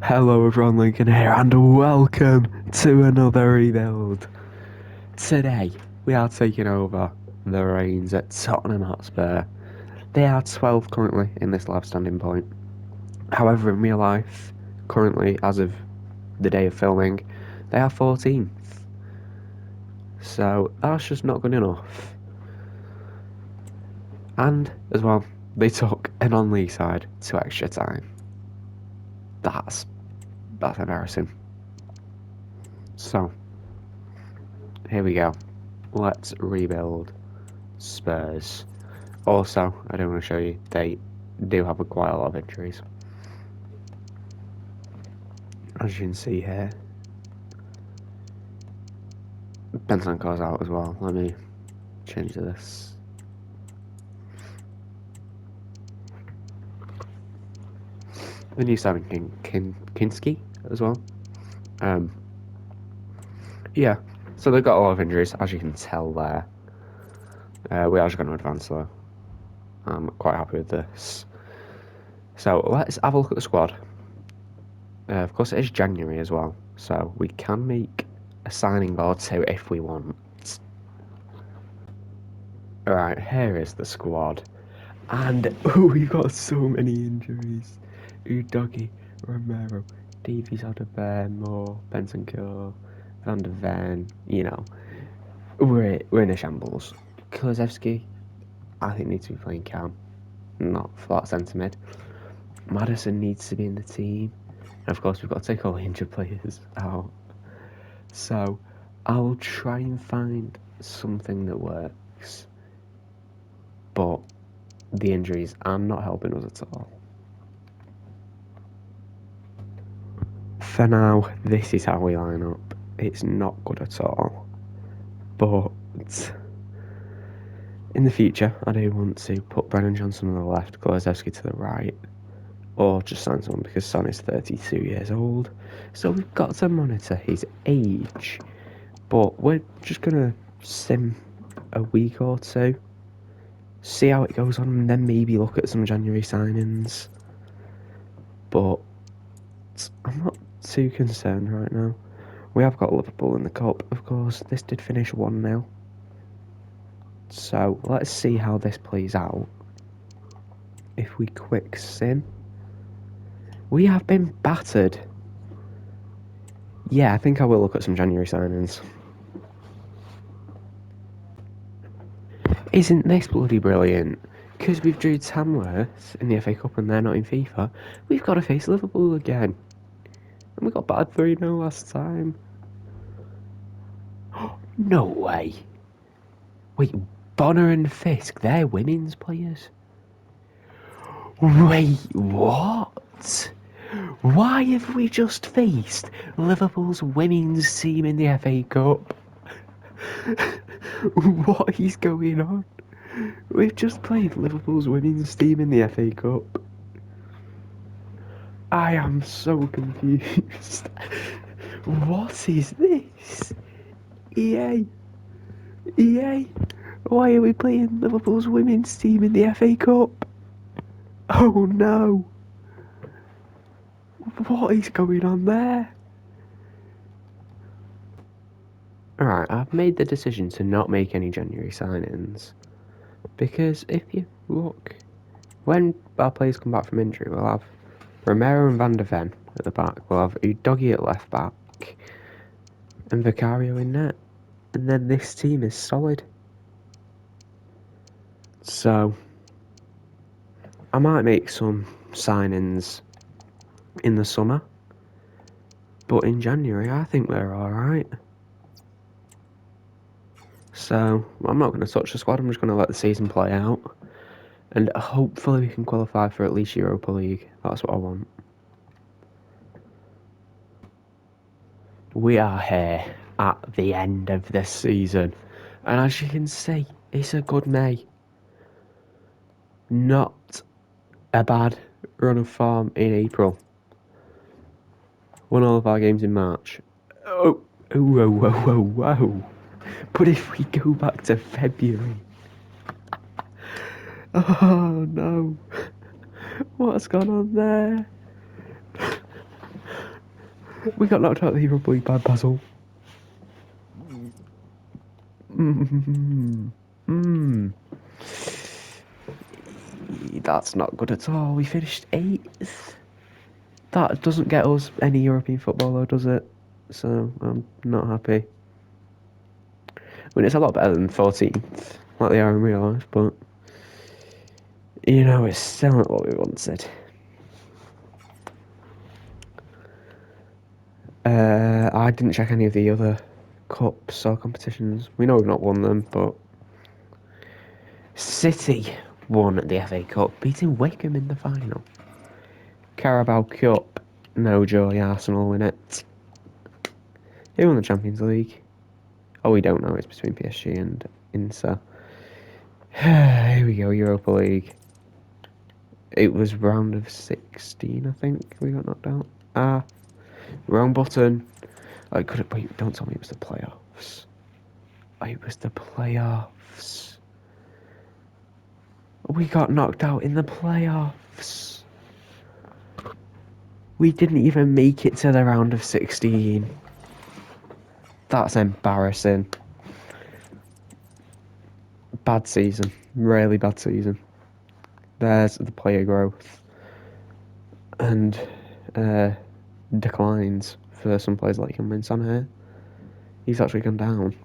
Hello everyone, Lincoln here, and welcome to another rebuild. Today, we are taking over the reins at Tottenham Hotspur. They are 12th currently in this live standing point. However, in real life, currently, as of the day of filming, they are 14th. So, that's just not good enough. And, as well, they took a non-league side to extra time. That's embarrassing. So, here we go. Let's rebuild Spurs. Also, I do want to show you, they do have quite a lot of injuries. As you can see here. Bentancur's out as well. Let me change this. The new signing Kinski as well. Yeah, so they've got a lot of injuries, as you can tell there. We are just going to advance though. I'm quite happy with this. So let's have a look at the squad. Of course, it is January as well, so we can make a signing or two if we want. Alright, here is the squad. And we've got so many injuries. Udogi, Romero, Davies Moore, Bentancur, Van der Ven, you know. We're in a shambles. Kulusevski, I think needs to be playing cam, not flat centre mid. Madison needs to be in the team. And of course we've got to take all the injured players out. So I'll try and find something that works. But the injuries are not helping us at all. For now, this is how we line up. It's not good at all. But in the future, I do want to put Brennan Johnson on the left, Kulusevski to the right, or just sign someone because Son is 32 years old. So we've got to monitor his age. But we're just going to sim a week or two, see how it goes on, and then maybe look at some January signings. But I'm not too concerned right now. We have got Liverpool in the cup, of course. This did finish 1-0. So let's see how this plays out. If we quick sim, we have been battered. Yeah, I think I will look at some January signings. Isn't this bloody brilliant? Because we've drew Tamworth in the FA Cup and they're not in FIFA, we've got to face Liverpool again. And we got battered 3-0 last time. No way. Wait, Bonner and Fisk, they're women's players? Wait, what? Why have we just faced Liverpool's women's team in the FA Cup? What is going on? We've just played Liverpool's women's team in the FA Cup. I am so confused. What is this? EA? EA? Why are we playing Liverpool's women's team in the FA Cup? Oh no! What is going on there? Alright, I've made the decision to not make any January signings. Because if you look, when our players come back from injury, we'll have Romero and Van der Ven at the back, we'll have Udogi at left back, and Vicario in net. And then this team is solid. So, I might make some signings in the summer. But in January, I think we're alright. So, I'm not going to touch the squad, I'm just going to let the season play out. And hopefully we can qualify for at least Europa League. That's what I want. We are here at the end of this season. And as you can see, it's a good May. Not a bad run of form in April. Won all of our games in March. Oh, whoa, whoa, whoa, whoa. But if we go back to February... Oh no. What's gone on there? We got knocked out of the Europa League by Basel. Mm. Mm. That's not good at all. We finished 8th. That doesn't get us any European football, though, does it? So I'm not happy. I mean, it's a lot better than 14th, like they are in real life, but you know, it's still not what we wanted. I didn't check any of the other cups or competitions. We know we've not won them, but City won the FA Cup, beating Wickham in the final. Carabao Cup, no joy, Arsenal win it. Who won the Champions League? Oh, we don't know. It's between PSG and Inter. Here we go, Europa League. It was round of 16, I think. We got knocked out. Wrong button. I couldn't. Wait, don't tell me it was the playoffs. It was the playoffs. We got knocked out in the playoffs. We didn't even make it to the round of 16. That's embarrassing. Bad season. Really bad season. There's the player growth. And declines for some players like Heung-min Son here. He's actually gone down.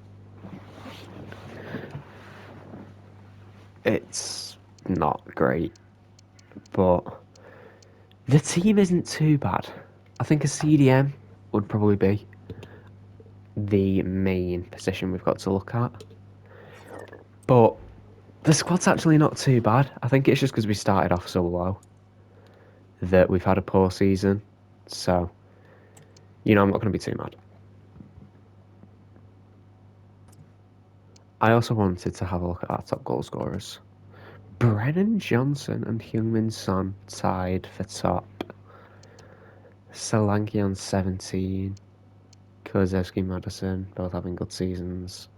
It's not great, but the team isn't too bad. I think a CDM would probably be the main position we've got to look at. But the squad's actually not too bad. I think it's just because we started off so low that we've had a poor season. So, you know, I'm not going to be too mad. I also wanted to have a look at our top goal scorers. Brennan Johnson and Heung-min Son tied for top. Solanke on 17. Kulusevski, Madison, both having good seasons.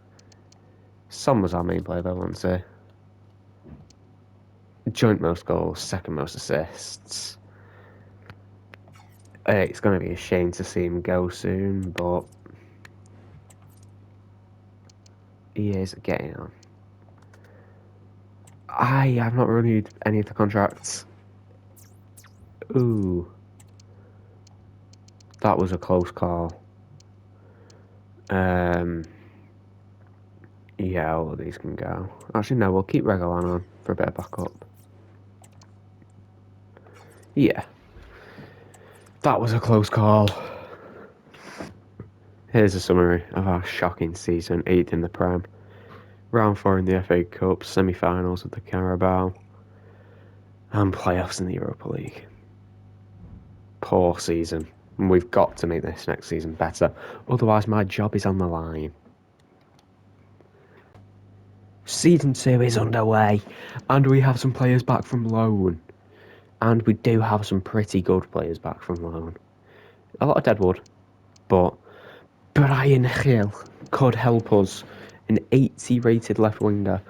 Son was our main player though, wasn't he? Joint most goals, second most assists. It's going to be a shame to see him go soon, but he is getting on. I have not renewed any of the contracts. Ooh. That was a close call. Yeah, all of these can go. Actually, no, we'll keep Regolan on for a bit of backup. Yeah. That was a close call. Here's a summary of our shocking season. 8th in the Prem. Round 4 in the FA Cup. Semi-finals of the Carabao. And playoffs in the Europa League. Poor season. And we've got to make this next season better. Otherwise, my job is on the line. Season 2 is underway. And we have some players back from loan. And we do have some pretty good players back from loan. A lot of deadwood. But Brian Hill could help us. An 80 rated left winger.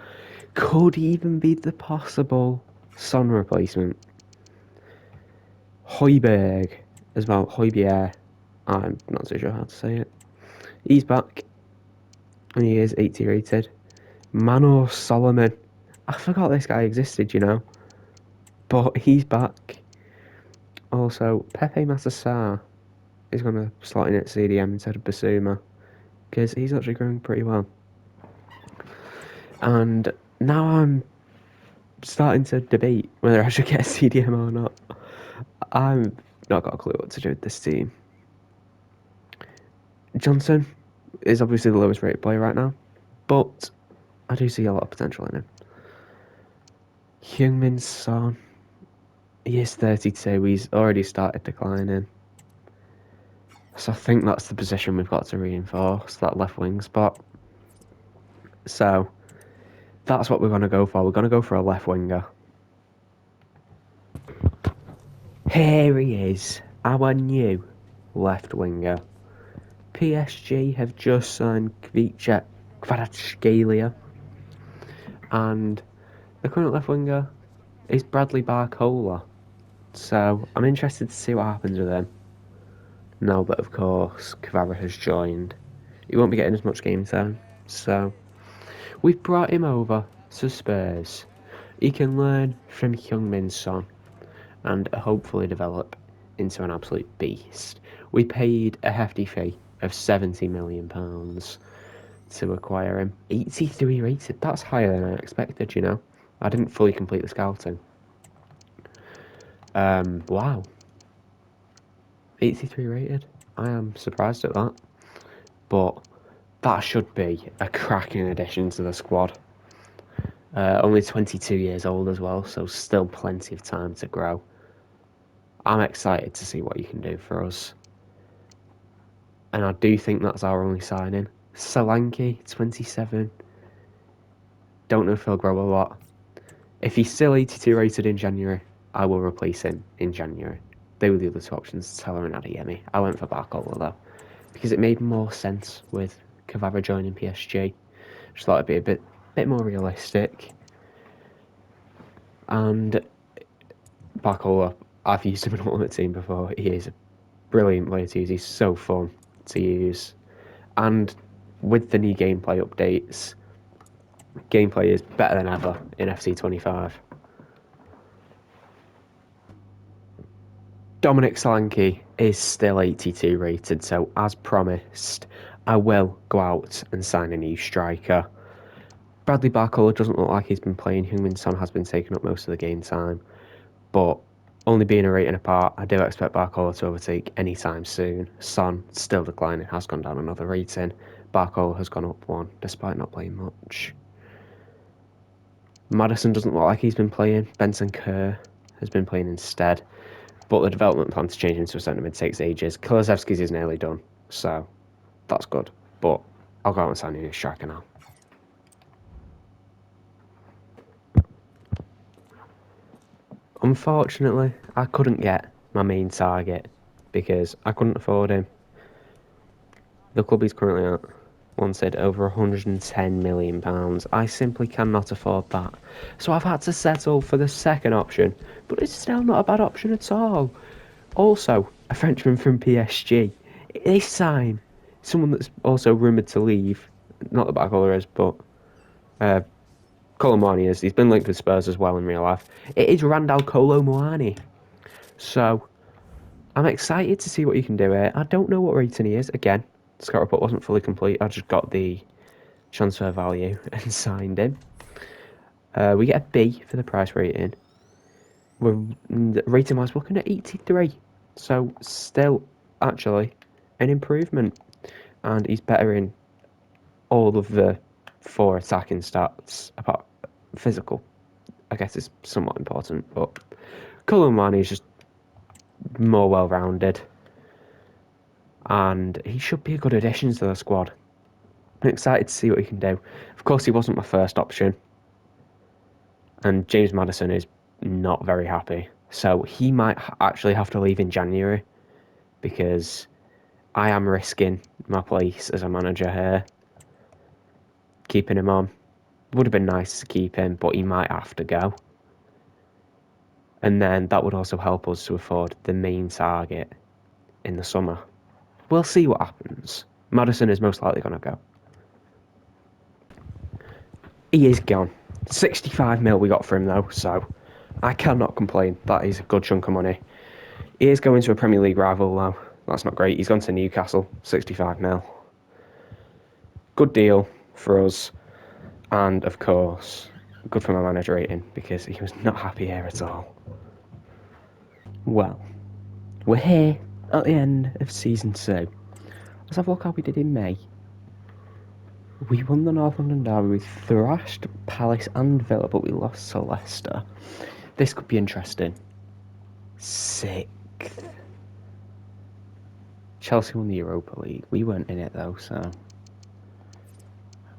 Could even be the possible Son replacement. Højbjerg as well. Højbjerg. I'm not so sure how to say it. He's back. And he is 80 rated. Manor Solomon. I forgot this guy existed, you know. But he's back. Also, Pepe Massasar is going to slot in at CDM instead of Basuma. Because he's actually growing pretty well. And now I'm starting to debate whether I should get a CDM or not. I've not got a clue what to do with this team. Johnson is obviously the lowest rated player right now, but I do see a lot of potential in him. Heung-min Son, he is 32, he's already started declining. So I think that's the position we've got to reinforce, that left wing spot. So that's what we're going to go for. We're going to go for a left winger. Here he is, our new left winger. PSG have just signed Kvicha Kvaratskhelia, and the current left winger is Bradley Barcola. So I'm interested to see what happens with him. now that, of course, Kvara has joined. He won't be getting as much game time, so we've brought him over to Spurs. He can learn from Heung-min Son and hopefully develop into an absolute beast. We paid a hefty fee of £70 million to acquire him. 83 rated, that's higher than I expected, you know. I didn't fully complete the scouting. Wow. 83 rated. I am surprised at that. But that should be a cracking addition to the squad. Only 22 years old as well, so still plenty of time to grow. I'm excited to see what you can do for us. And I do think that's our only signing. Solanke, 27. Don't know if he'll grow a lot. If he's still 82 rated in January, I will replace him in January. They were the other two options, Teller and Adeyemi. I went for Barcola though, because it made more sense with Kvara joining PSG. Just thought it'd be a bit more realistic. And Barcola, I've used him in Ultimate Team before. He is a brilliant player to use. He's so fun to use. And with the new gameplay updates, gameplay is better than ever in FC25. Dominic Solanke is still 82 rated, so as promised, I will go out and sign a new striker. Bradley Barcola doesn't look like he's been playing. Heung-min Son has been taking up most of the game time, but only being a rating apart, I do expect Barcola to overtake anytime soon. Son still declining, has gone down another rating. Barcola has gone up one, despite not playing much. Maddison doesn't look like he's been playing. Benson Kerr has been playing instead. But the development plan to change into a centre mid takes ages. Kulusevski's is nearly done, so that's good. But I'll go out and sign a new striker now. Unfortunately, I couldn't get my main target because I couldn't afford him. The club he's currently at wanted over £110 million. I simply cannot afford that. So I've had to settle for the second option, but it's still not a bad option at all. Also, a Frenchman from PSG. This time, someone that's also rumoured to leave. Not that Barcola is, but Kolo Muani is. He's been linked with Spurs as well in real life. It is Randall Kolo Muani. So, I'm excited to see what you can do here. I don't know what rating he is. Again, scout report wasn't fully complete. I just got the transfer value and signed him. We get a B for the price rating. We're rating wise looking at 83. So still actually an improvement. And he's better in all of the 4 attacking stats, apart physical. I guess is somewhat important, but Kulumani is just more well rounded. And he should be a good addition to the squad. I'm excited to see what he can do. Of course, he wasn't my first option. And James Maddison is not very happy. So he might actually have to leave in January because I am risking my place as a manager here. Keeping him on. Would have been nice to keep him, but he might have to go. And then that would also help us to afford the main target in the summer. We'll see what happens. Maddison is most likely going to go. He is gone. 65 mil we got for him though, so I cannot complain. That is a good chunk of money. He is going to a Premier League rival though. That's not great. He's gone to Newcastle. 65 mil. Good deal for us. And of course, good for my manager rating because he was not happy here at all. Well, we're here at the end of season 2. Let's have a look how we did in May. We won the North London derby, we thrashed Palace and Villa, but we lost to Leicester. This could be interesting. 6th. Chelsea won the Europa League. We weren't in it though, so I'm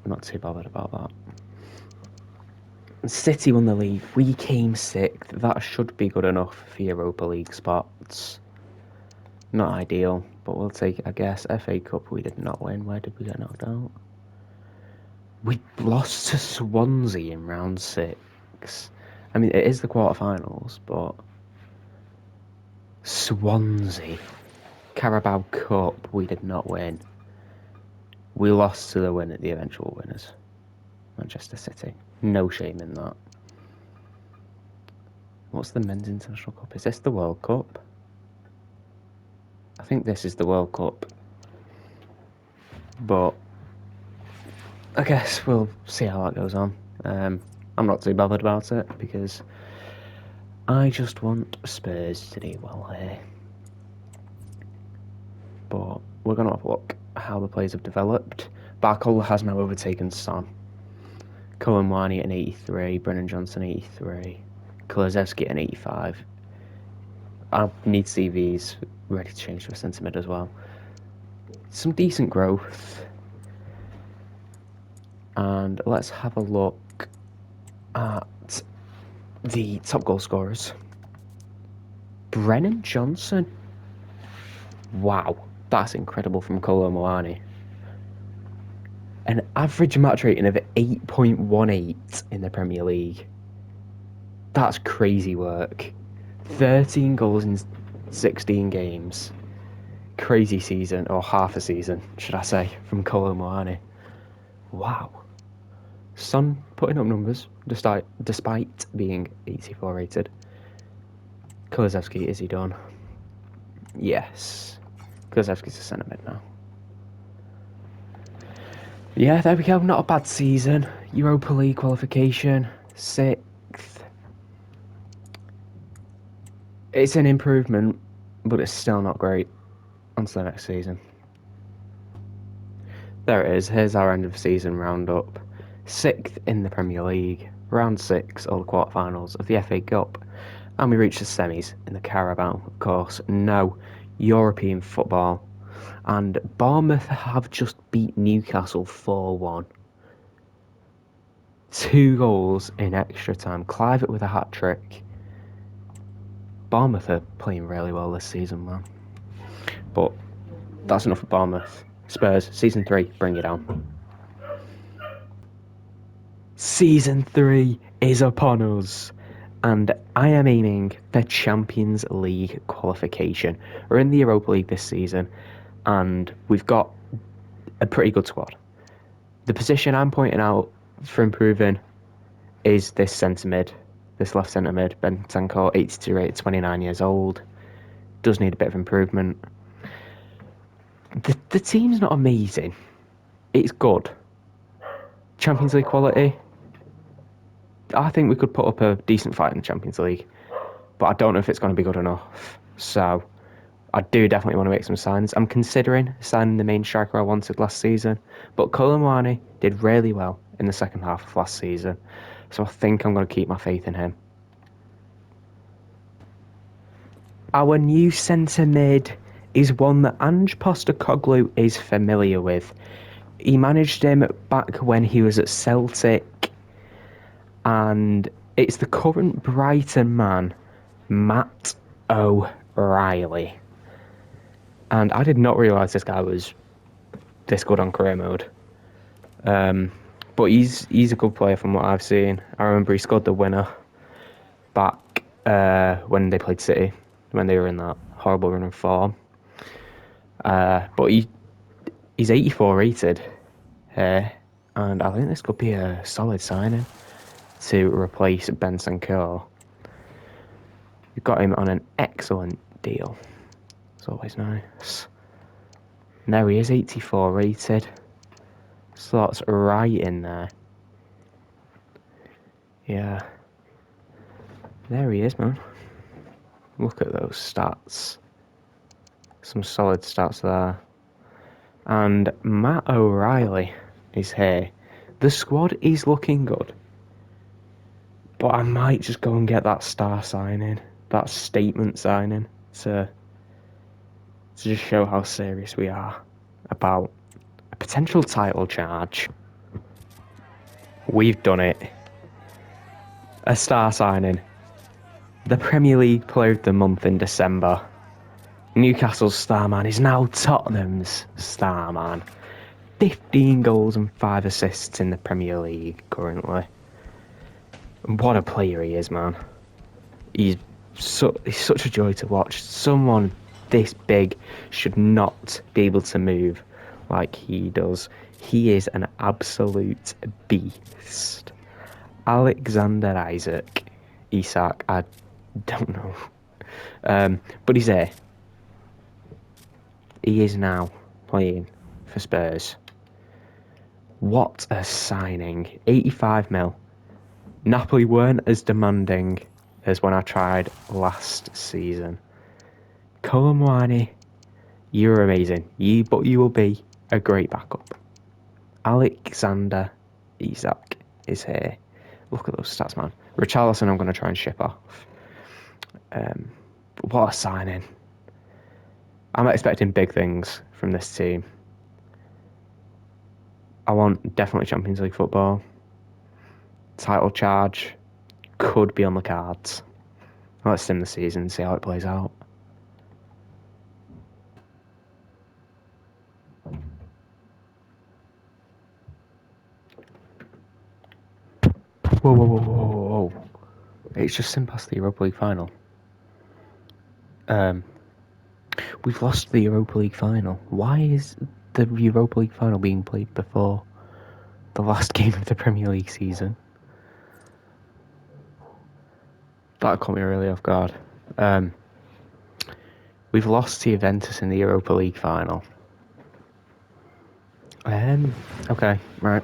not too bothered about that. City won the league. We came 6th. That should be good enough for Europa League spots. Not ideal, but we'll take it, I guess. FA Cup we did not win. Where did we get knocked out? We lost to Swansea in round 6. I mean, it is the quarterfinals, but Swansea. Carabao Cup, we did not win. We lost to the eventual winners, Manchester City. No shame in that. What's the Men's International Cup? Is this the World Cup? I think this is the World Cup. But I guess we'll see how that goes on. I'm not too bothered about it because I just want Spurs to do well here. But we're going to have a look at how the players have developed. Barcola has now overtaken Son. Colin Wani at an 83, Brennan Johnson 83, Kulusevski at an 85. I need to see these ready to change to a centre mid as well. Some decent growth. And let's have a look at the top goal scorers. Brennan Johnson. Wow, that's incredible from Colin Wani. An average match rating of 8.18 in the Premier League. That's crazy work. 13 goals in 16 games. Crazy season, or half a season, should I say, from Colin Wani. Wow. Son putting up numbers, despite being 84 rated. Kulusevski, is he done? Yes. Kulusevski's a centre mid now. Yeah, there we go. Not a bad season. Europa League qualification, 6th. It's an improvement, but it's still not great. On to the next season. There it is. Here's our end of season roundup. 6th in the Premier League. Round 6, all the quarterfinals of the FA Cup. And we reached the semis in the Carabao, of course. No European football. And Bournemouth have just beat Newcastle 4-1. 2 goals in extra time. Clive with a hat-trick. Bournemouth are playing really well this season, man. But that's enough of Bournemouth. Spurs, Season 3, bring it on. Season 3 is upon us. And I am aiming for Champions League qualification. We're in the Europa League this season. And we've got a pretty good squad. The position I'm pointing out for improving is this centre mid. This left centre mid, Bentancur, 82 rated, 29 years old. Does need a bit of improvement. The team's not amazing. It's good. Champions League quality. I think we could put up a decent fight in the Champions League. But I don't know if it's going to be good enough. So I do definitely want to make some signs. I'm considering signing the main striker I wanted last season. But Colin Wani did really well in the second half of last season. So I think I'm going to keep my faith in him. Our new centre mid is one that Ange Postecoglou is familiar with. He managed him back when he was at Celtic. And it's the current Brighton man, Matt O'Reilly. And I did not realise this guy was this good on career mode. But he's a good player from what I've seen. I remember he scored the winner back when they played City, when they were in that horrible run of form. But he's 84 rated here, and I think this could be a solid signing to replace Bentancur. We've got him on an excellent deal. It's always nice. And there he is, 84 rated. Slots right in there. Yeah. There he is, man. Look at those stats. Some solid stats there. And Matt O'Reilly is here. The squad is looking good. But I might just go and get that star signing. That statement signing. To just show how serious we are about a potential title charge. We've done it. A star signing. The Premier League Player of the Month in December. Newcastle's star man is now Tottenham's star man. 15 goals and 5 assists in the Premier League currently. What a player he is, man. He's such a joy to watch. Someone this big should not be able to move like he does. He is an absolute beast. Alexander Isak, I don't know. But he's there. He is now playing for Spurs. What a signing. 85 mil. Napoli weren't as demanding as when I tried last season. Colomwani, you're amazing. But you will be a great backup. Alexander Isak is here. Look at those stats, man. Richarlison, I'm going to try and ship off. What a signing. I'm expecting big things from this team. I want definitely Champions League football. Title charge could be on the cards. Let's sim the season and see how it plays out. Whoa. It's just sim past the Europa League final. We've lost the Europa League final. Why is the Europa League final being played before the last game of the Premier League season? That caught me really off guard. We've lost to Juventus in the Europa League final. Okay, right.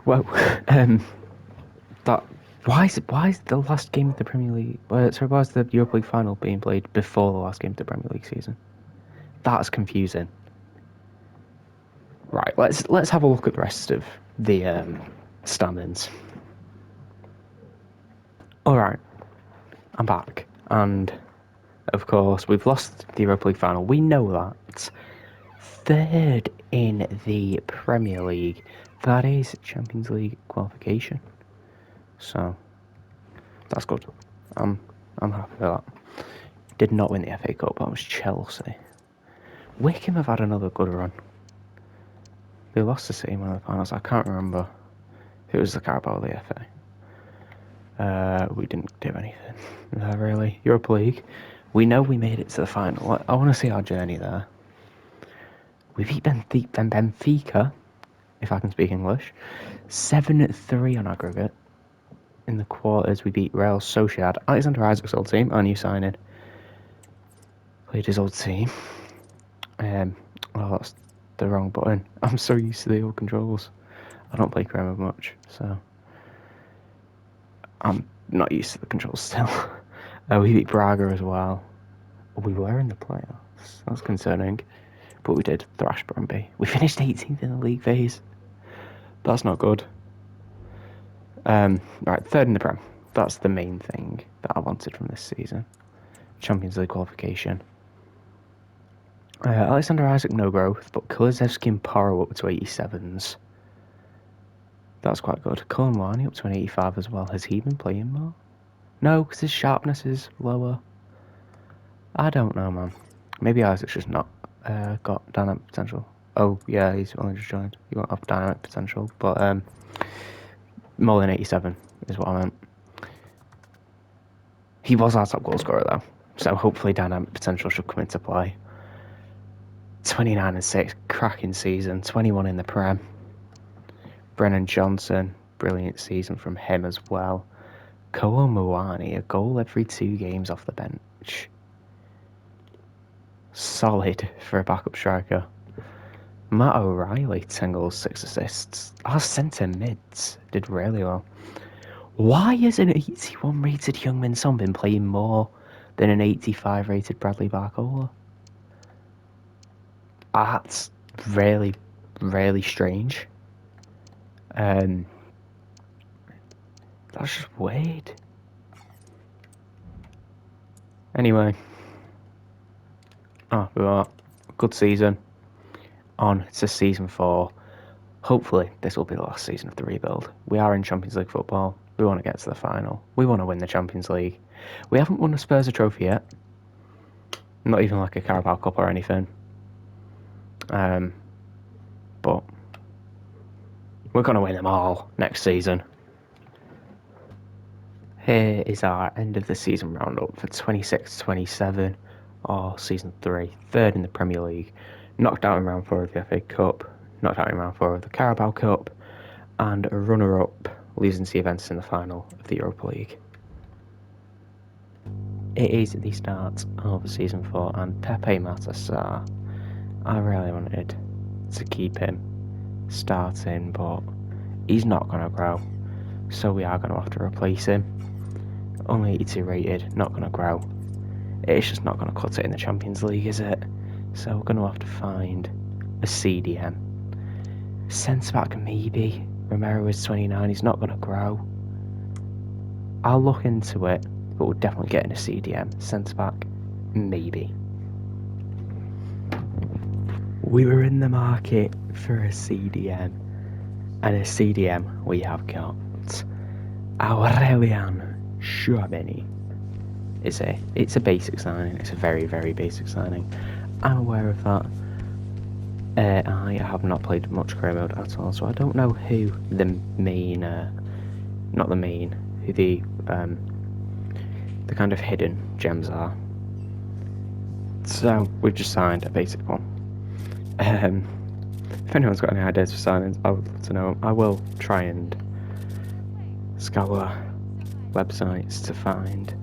Well, why is the last game of the Premier League? Why is the Europa League final being played before the last game of the Premier League season? That's confusing. Right, let's have a look at the rest of the standings. All right, I'm back, and of course we've lost the Europa League final. We know that. Third in the Premier League. That is Champions League qualification. So that's good. I'm happy with that. Did not win the FA Cup. That was Chelsea. Wickham have had another good run. They lost to City in one of the finals. I can't remember if it was the Carabao or the FA. We didn't do anything really. Europa League. We know we made it to the final. I want to see our journey there. We beat Benfica, if I can speak English, 7-3 on aggregate. In the quarters, we beat Real Sociedad. Alexander Isak's old team, our new signing. Played his old team. Oh, that's the wrong button. I'm so used to the old controls. I don't play Crema much, so I'm not used to the controls still. We beat Braga as well. We were in the playoffs. That's concerning. But we did thrash Brøndby. We finished 18th in the league phase. That's not good. Right, third in the Prem. That's the main thing that I wanted from this season. Champions League qualification. Alexander Isak, no growth, but Kulusevski and Porro up to 87s. That's quite good. Colomwani up to an 85 as well. Has he been playing more? No, because his sharpness is lower. I don't know, man. Maybe Isaac's just not got dynamic potential. Oh, yeah, he's only just joined. He won't have dynamic potential, but more than 87 is what I meant. He was our top goal scorer, though, so hopefully dynamic potential should come into play. 29-6, cracking season. 21 in the Prem. Brennan Johnson, brilliant season from him as well. Kolo Muani, a goal every 2 games off the bench. Solid for a backup striker. Matt O'Reilly, 10 goals, 6 assists. Our centre mids did really well. Why has an 81 rated Heung-min Son been playing more than an 85 rated Bradley Barcola? That's really, really strange. That's just weird. Anyway. We got a good season. On to season 4. Hopefully, this will be the last season of the rebuild. We are in Champions League football. We want to get to the final. We want to win the Champions League. We haven't won a Spurs trophy yet. Not even like a Carabao Cup or anything. But we're going to win them all next season. Here is our end of the season roundup for 26-27. or season 3, third in the Premier League, knocked out in round 4 of the FA Cup, knocked out in round 4 of the Carabao Cup, and a runner-up, losing to Juventus in the final of the Europa League. It is the start of season 4, and Pepe Matasar, I really wanted to keep him starting, but he's not going to grow, so we are going to have to replace him. Only 82 rated, not going to grow. It's just not going to cut it in the Champions League, is it? So we're going to have to find a CDM. Centre-back maybe. Romero is 29, he's not going to grow. I'll look into it, but we're definitely getting a CDM. Centre-back, maybe. We were in the market for a CDM, and a CDM we have got. Aurelian Tchouameni. It's a basic signing. It's a very, very basic signing. I'm aware of that. I have not played much career mode at all, so I don't know who the main, who the kind of hidden gems are. So we've just signed a basic one. If anyone's got any ideas for signings, I would love to know. I will try and scour websites to find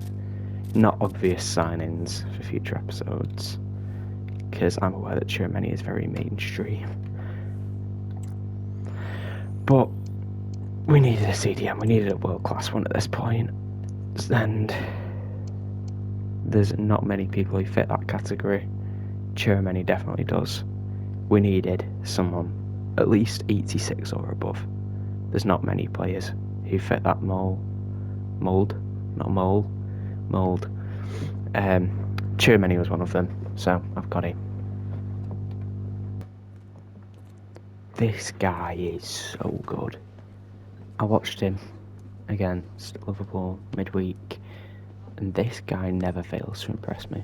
not obvious signings for future episodes, because I'm aware that Tchouameni is very mainstream. But we needed a CDM, we needed a world-class one at this point, and there's not many people who fit that category. Tchouameni definitely does. We needed someone at least 86 or above. There's not many players who fit that mold. Tchouameni was one of them, so I've got him. This guy is so good. I watched him against Liverpool midweek, and this guy never fails to impress me.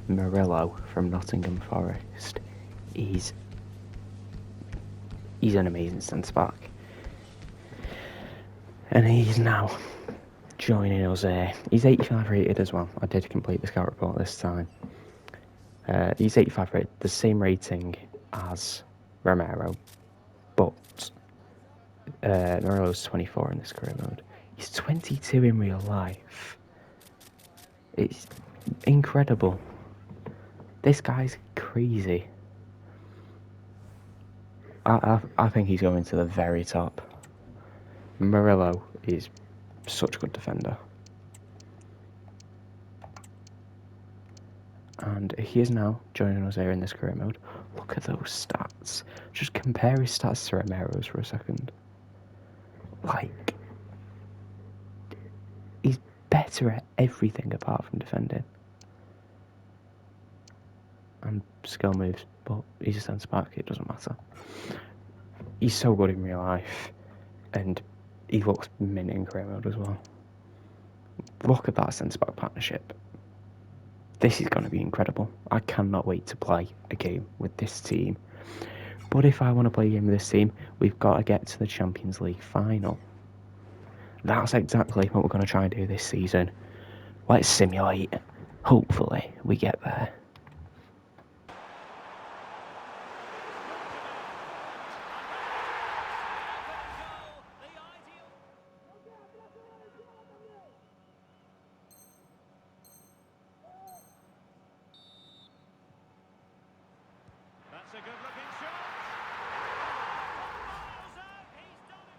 Murillo from Nottingham Forest. He's an amazing centre-back. And he's now joining us here. He's 85 rated as well. I did complete the scout report this time. He's 85 rated, the same rating as Romero, but Murillo's 24 in this career mode. He's 22 in real life. It's incredible. This guy's crazy. I think he's going to the very top. Murillo is such a good defender. And he is now joining us here in this career mode. Look at those stats. Just compare his stats to Romero's for a second. Like, he's better at everything apart from defending. And skill moves, but he's a centre-back, it doesn't matter. He's so good in real life, and he looks mint in career mode as well. Look at that centre-back partnership. This is going to be incredible. I cannot wait to play a game with this team. But if I want to play a game with this team, we've got to get to the Champions League final. That's exactly what we're going to try and do this season. Let's simulate. Hopefully, we get there. That's a good-looking shot. He's done it.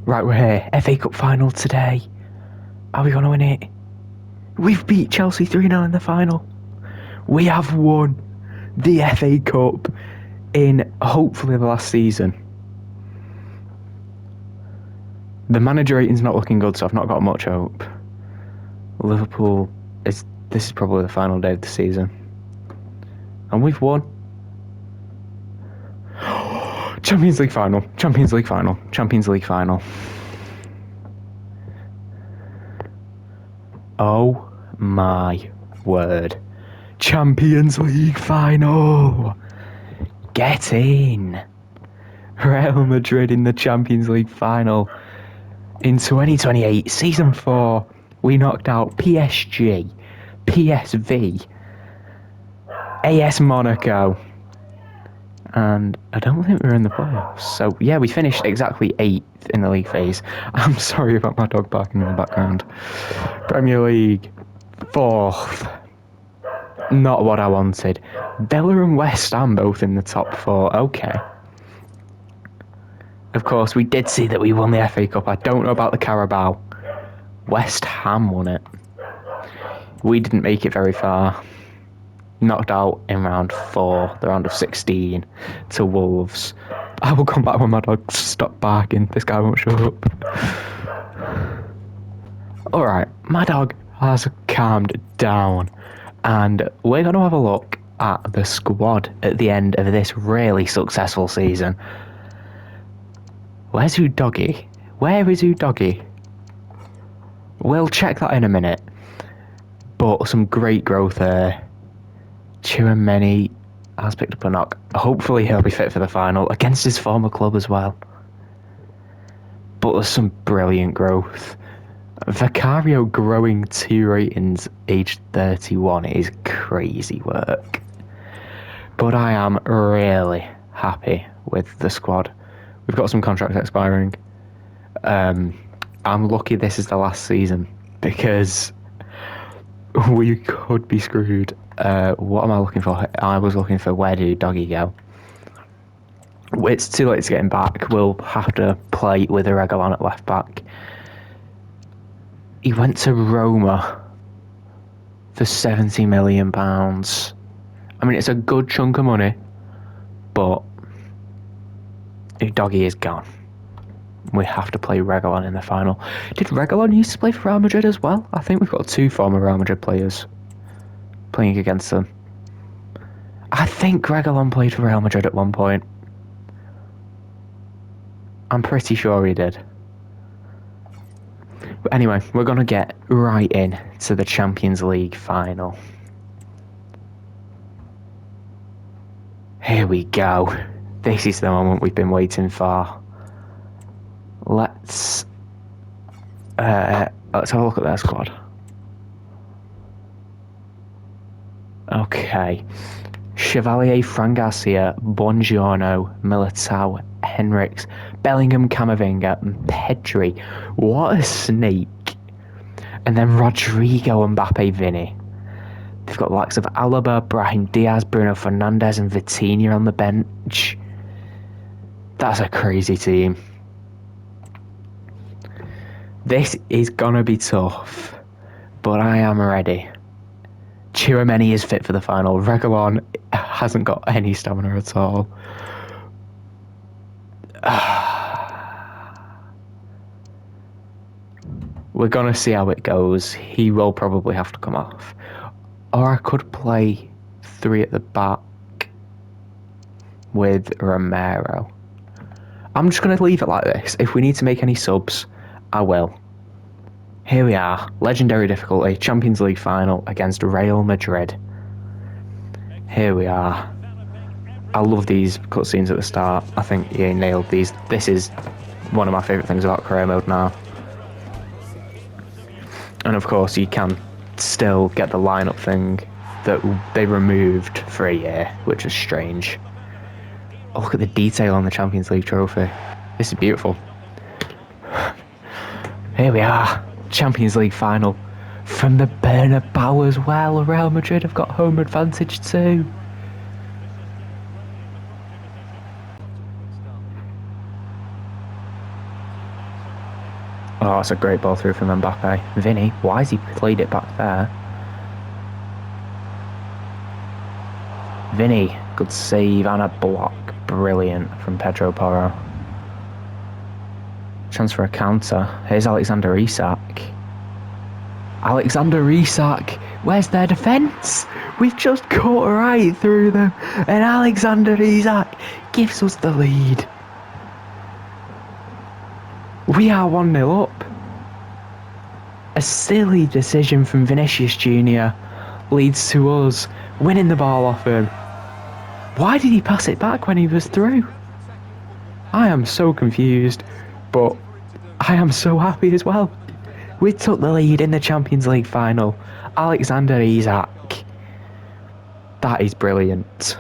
Right, we're here. FA Cup final today. Are we going to win it? We've beat Chelsea 3-0 in the final. We have won the FA Cup in hopefully the last season. The manager rating's not looking good, so I've not got much hope. Liverpool, this is probably the final day of the season. And we've won. Champions League final. Champions League final. Champions League final. Oh my word. Champions League final. Get in! Real Madrid in the Champions League final. In 2028, Season 4, we knocked out PSG, PSV, AS Monaco, and I don't think we were in the playoffs. So, yeah, we finished exactly 8th in the league phase. I'm sorry about my dog barking in the background. Premier League, 4th. Not what I wanted. Villa and West Ham both in the top 4. Okay. Of course, we did see that we won the FA Cup. I don't know about the Carabao. West Ham won it. We didn't make it very far. Knocked out in round 4, the round of 16, to Wolves. I will come back when my dog stops barking. This guy won't show up. Alright, my dog has calmed down. And we're going to have a look at the squad at the end of this really successful season. Where's Udoggy? Where is Udoggy? We'll check that in a minute. But some great growth there. Chouameni has picked up a knock. Hopefully he'll be fit for the final against his former club as well. But there's some brilliant growth. Vicario growing 2 ratings aged 31 is crazy work. But I am really happy with the squad. We've got some contracts expiring. I'm lucky this is the last season because we could be screwed. What am I looking for? I was looking for where did Doggy go? It's too late to get him back. We'll have to play with Reguilon at left back. He went to Roma for £70 million. I mean, it's a good chunk of money, but Doggy is gone. We have to play Reguilon in the final. Did Reguilon used to play for Real Madrid as well? I think we've got 2 former Real Madrid players playing against them. I think Reguilon played for Real Madrid at one point. I'm pretty sure he did. But anyway, we're going to get right in to the Champions League final. Here we go. This is the moment we've been waiting for. Let's have a look at their squad. Okay. Chevalier, Fran Garcia, Buongiorno, Militao, Henriks, Bellingham, Camavinga, and Pedri. What a snake. And then Rodrigo, Mbappe, Vinny. They've got the likes of Alaba, Brahim Diaz, Bruno Fernandes, and Vitinha on the bench. That's a crazy team. This is gonna be tough, but I am ready. Chouameni is fit for the final. Reguilon hasn't got any stamina at all. We're gonna see how it goes. He will probably have to come off. Or I could play 3 at the back with Romero. I'm just gonna leave it like this. If we need to make any subs, I will. Here we are, legendary difficulty, Champions League final against Real Madrid. Here we are. I love these cutscenes at the start. I think he nailed these. This is one of my favourite things about career mode now. And of course you can still get the lineup thing that they removed for a year, which is strange. Oh, look at the detail on the Champions League trophy. This is beautiful. Here we are. Champions League final from the Bernabeu as well. Real Madrid have got home advantage too. Oh, it's a great ball through from Mbappe. Vinny, why has he played it back there? Vinny, good save and a block. Brilliant from Pedro Porro. Chance for a counter. Here's Alexander Isak. Alexander Isak. Where's their defence? We've just caught right through them. And Alexander Isak gives us the lead. We are 1-0 up. A silly decision from Vinicius Jr. leads to us winning the ball off him. Why did he pass it back when he was through? I am so confused, but I am so happy as well. We took the lead in the Champions League final. Alexander Isak. That is brilliant.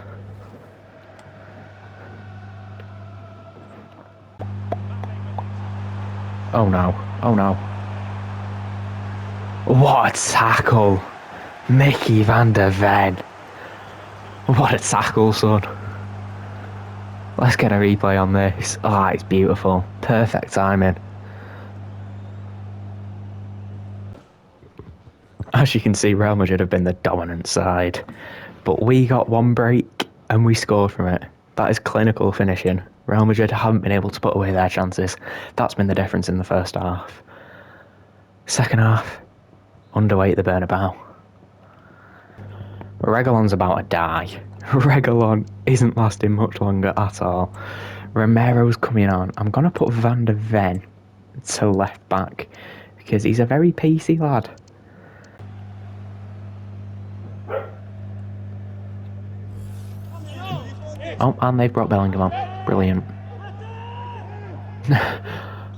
Oh no, oh no. What a tackle. Mickey van der Ven. What a tackle, son. Let's get a replay on this. Oh, it's beautiful. Perfect timing. As you can see, Real Madrid have been the dominant side. But we got one break and we scored from it. That is clinical finishing. Real Madrid haven't been able to put away their chances. That's been the difference in the first half. Second half, underweight the Bernabeu. Reguilon's about to die. Reguilon isn't lasting much longer at all. Romero's coming on. I'm going to put Van der Ven to left back because he's a very pacey lad. Oh, and they've brought Bellingham on. Brilliant.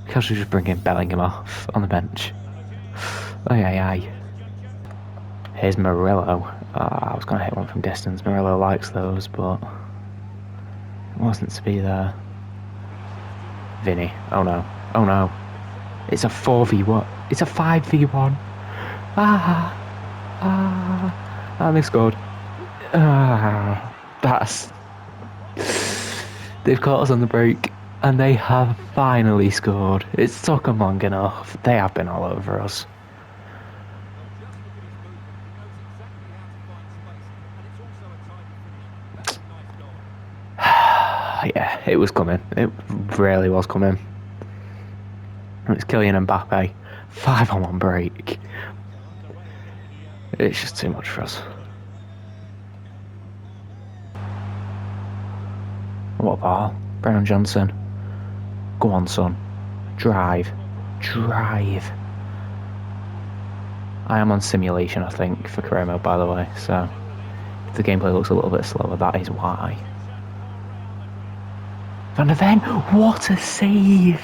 Because we just bringing Bellingham off on the bench. Aye. Here's Murillo. I was going to hit one from distance. Murillo likes those, but it wasn't to be there. Vinny. Oh no. It's a 4v1. It's a 5v1. And they scored. They've caught us on the break, and they have finally scored. It's took them long enough. They have been all over us. Yeah, it was coming. It really was coming. It's Kylian Mbappe. 5-on-1 break. It's just too much for us. What a ball. Brennan Johnson. Go on, son. Drive. I am on simulation, I think, for career mode, by the way, so if the gameplay looks a little bit slower, that is why. Van der Ven, what a save!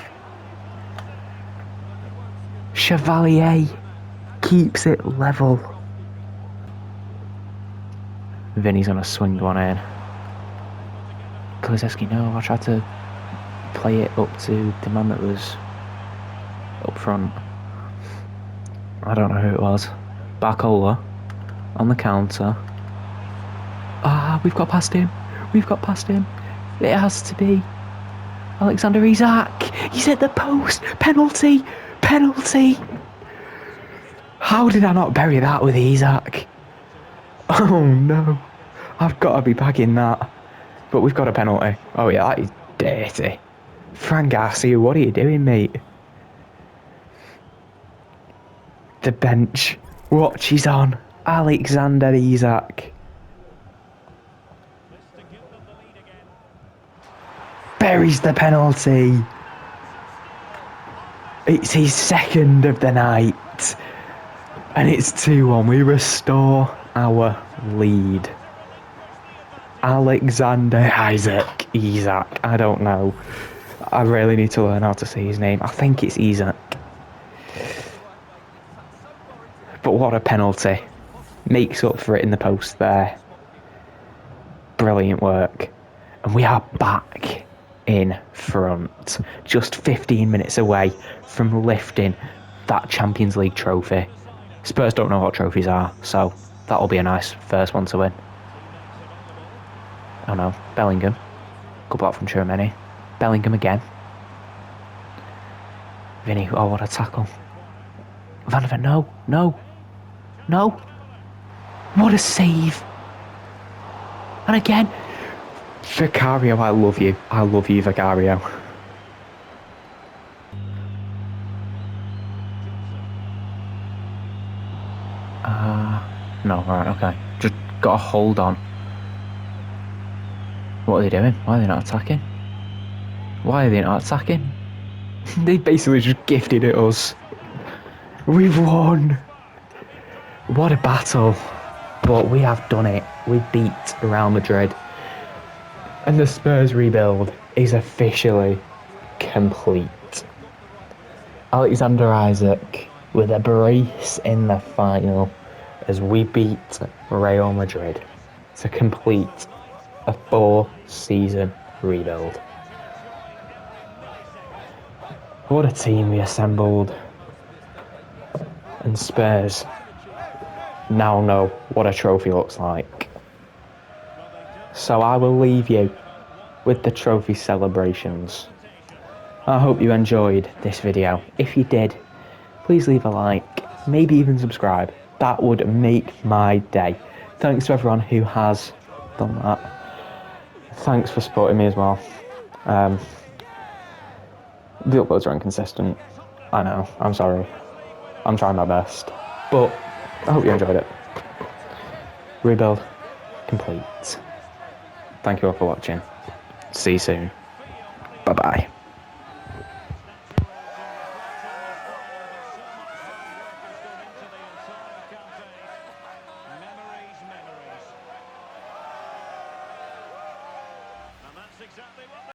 Chevalier keeps it level. Vinny's gonna swing one in. Kulusevski, no, I tried to play it up to the man that was up front. I don't know who it was. Barcola on the counter. We've got past him. It has to be Alexander Isak. He's at the post. Penalty. How did I not bury that with Isak? Oh no. I've got to be bagging that. But we've got a penalty. Oh yeah, that is dirty. Fran Garcia, what are you doing, mate? The bench. Watch, he's on. Alexander Isak. Buries the penalty. It's his second of the night. And it's 2-1. We restore our lead. Alexander Isak. I don't know. I really need to learn how to say his name. I think it's Isak. But what a penalty. Makes up for it in the post there. Brilliant work. And we are back in front. Just 15 minutes away from lifting that Champions League trophy. Spurs don't know what trophies are, so that'll be a nice first one to win. Oh no, Bellingham. Good block from Tchouaméni. Bellingham again. Vinny, oh what a tackle. Van der Ven, no. What a save. And again, Vicario, I love you, Vicario. No, right, okay. Just got a hold on. What are they doing? Why are they not attacking? They basically just gifted it us. We've won. What a battle. But we have done it. We beat Real Madrid. And the Spurs rebuild is officially complete. Alexander Isak with a brace in the final as we beat Real Madrid to complete a 4-season rebuild. What a team we assembled. And Spurs now know what a trophy looks like. So I will leave you with the trophy celebrations. I hope you enjoyed this video. If you did, please leave a like, maybe even subscribe. That would make my day. Thanks to everyone who has done that. Thanks for supporting me as well. The uploads are inconsistent. I know, I'm sorry. I'm trying my best. But I hope you enjoyed it. Rebuild complete. Thank you all for watching. See you soon. Bye bye. And that's exactly what